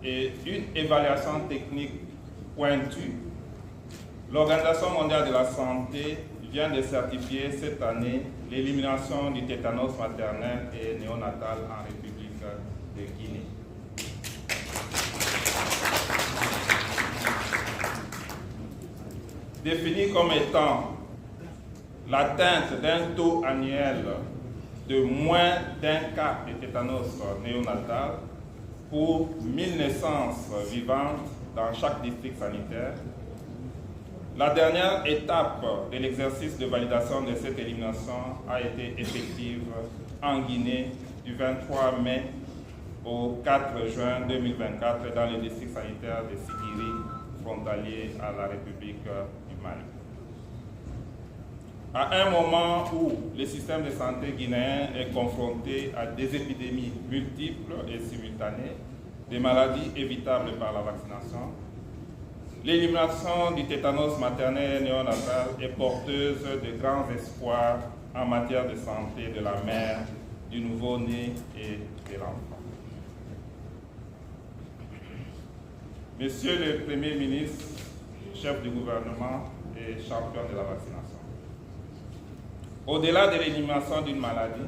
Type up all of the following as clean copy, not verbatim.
et une évaluation technique pointue, l'Organisation mondiale de la santé vient de certifier cette année l'élimination du tétanos maternel et néonatal en République de Guinée. Défini comme étant l'atteinte d'un taux annuel de moins d'un cas de tétanos néonatal pour 1000 naissances vivantes dans chaque district sanitaire. La dernière étape de l'exercice de validation de cette élimination a été effective en Guinée du 23 mai au 4 juin 2024 dans le district sanitaire de Sikiri, frontalier à la République du Mali. À un moment où le système de santé guinéen est confronté à des épidémies multiples et simultanées, des maladies évitables par la vaccination, l'élimination du tétanos maternel et néonatal est porteuse de grands espoirs en matière de santé de la mère, du nouveau-né et de l'enfant. Monsieur le Premier ministre, chef du gouvernement et champion de la vaccination, au-delà de l'élimination d'une maladie,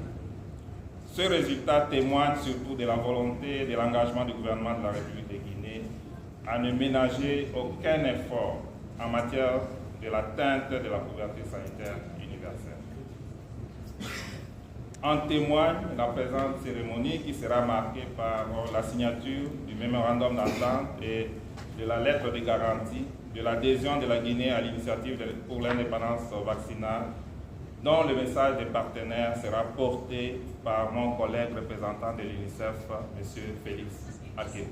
ce résultat témoigne surtout de la volonté et de l'engagement du gouvernement de la République de Guinée à ne ménager aucun effort en matière de l'atteinte de la couverture sanitaire universelle. En témoigne la présente cérémonie qui sera marquée par la signature du mémorandum d'entente et de la lettre de garantie de l'adhésion de la Guinée à l'initiative pour l'indépendance vaccinale, dont le message des partenaires sera porté par mon collègue représentant de l'UNICEF, M. Félix Akékou.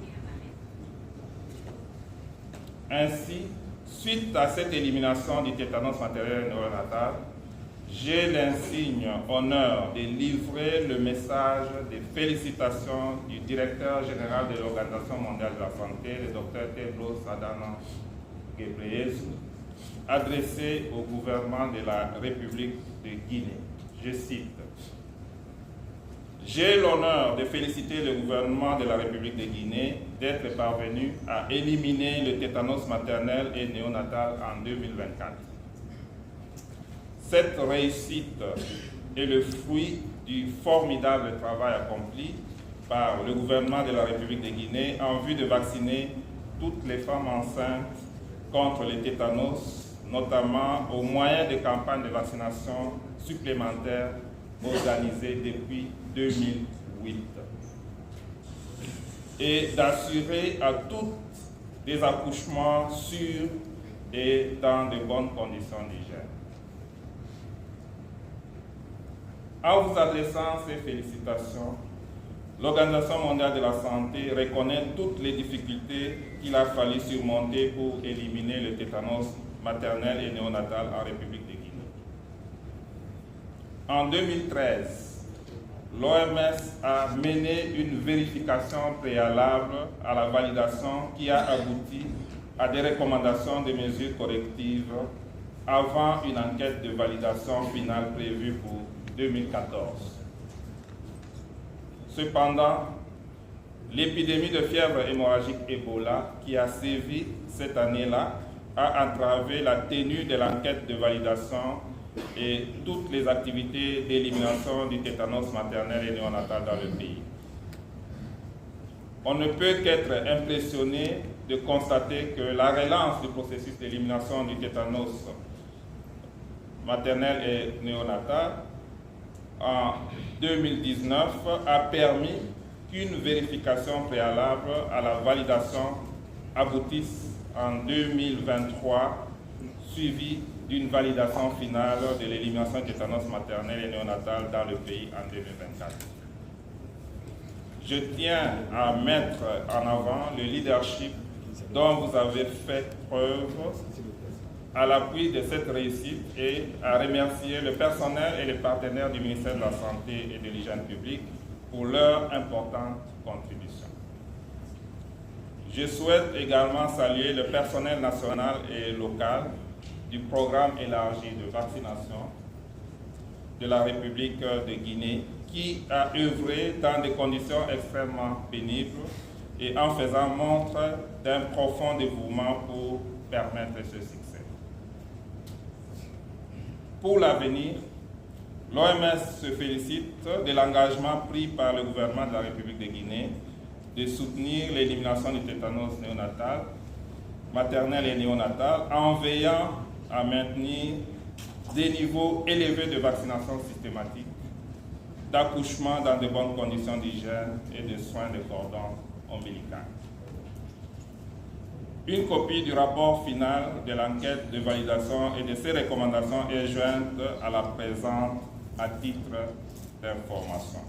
Ainsi, suite à cette élimination du tétanos maternel et néonatal, j'ai l'insigne honneur de livrer le message de félicitations du directeur général de l'Organisation mondiale de la santé, le Dr Tedros Adhanom Ghebreyesus, adressé au gouvernement de la République de Guinée. Je cite: « J'ai l'honneur de féliciter le gouvernement de la République de Guinée d'être parvenu à éliminer le tétanos maternel et néonatal en 2024. Cette réussite est le fruit du formidable travail accompli par le gouvernement de la République de Guinée en vue de vacciner toutes les femmes enceintes contre le tétanos, notamment au moyen de campagnes de vaccination supplémentaires organisées depuis 2008, et d'assurer à toutes des accouchements sûrs et dans de bonnes conditions d'hygiène. En vous adressant ces félicitations, l'Organisation mondiale de la santé reconnaît toutes les difficultés qu'il a fallu surmonter pour éliminer le tétanos maternel et néonatal en République de Guinée. En 2013, l'OMS a mené une vérification préalable à la validation qui a abouti à des recommandations de mesures correctives avant une enquête de validation finale prévue pour 2014. Cependant, l'épidémie de fièvre hémorragique Ebola qui a sévi cette année-là a entravé la tenue de l'enquête de validation et toutes les activités d'élimination du tétanos maternel et néonatal dans le pays. On ne peut qu'être impressionné de constater que la relance du processus d'élimination du tétanos maternel et néonatal en 2019 a permis qu'une vérification préalable à la validation aboutisse en 2023, suivie d'une validation finale de l'élimination du tétanos maternel et néonatal dans le pays en 2024. Je tiens à mettre en avant le leadership dont vous avez fait preuve à l'appui de cette réussite et à remercier le personnel et les partenaires du ministère de la Santé et de l'Hygiène publique pour leur importante contribution. Je souhaite également saluer le personnel national et local du programme élargi de vaccination de la République de Guinée qui a œuvré dans des conditions extrêmement pénibles et en faisant montre d'un profond dévouement pour permettre ce succès. Pour l'avenir, l'OMS se félicite de l'engagement pris par le gouvernement de la République de Guinée de soutenir l'élimination du tétanos néonatal, maternel et néonatal, en veillant à maintenir des niveaux élevés de vaccination systématique, d'accouchement dans de bonnes conditions d'hygiène et de soins de cordon ombilical. Une copie du rapport final de l'enquête de validation et de ses recommandations est jointe à la présente à titre d'information.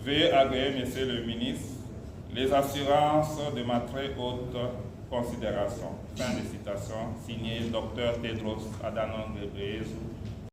Veuillez agréer, Monsieur le ministre, les assurances de ma très haute considération. Fin de citation, signé Dr Tedros Adhanom Ghebreyesus,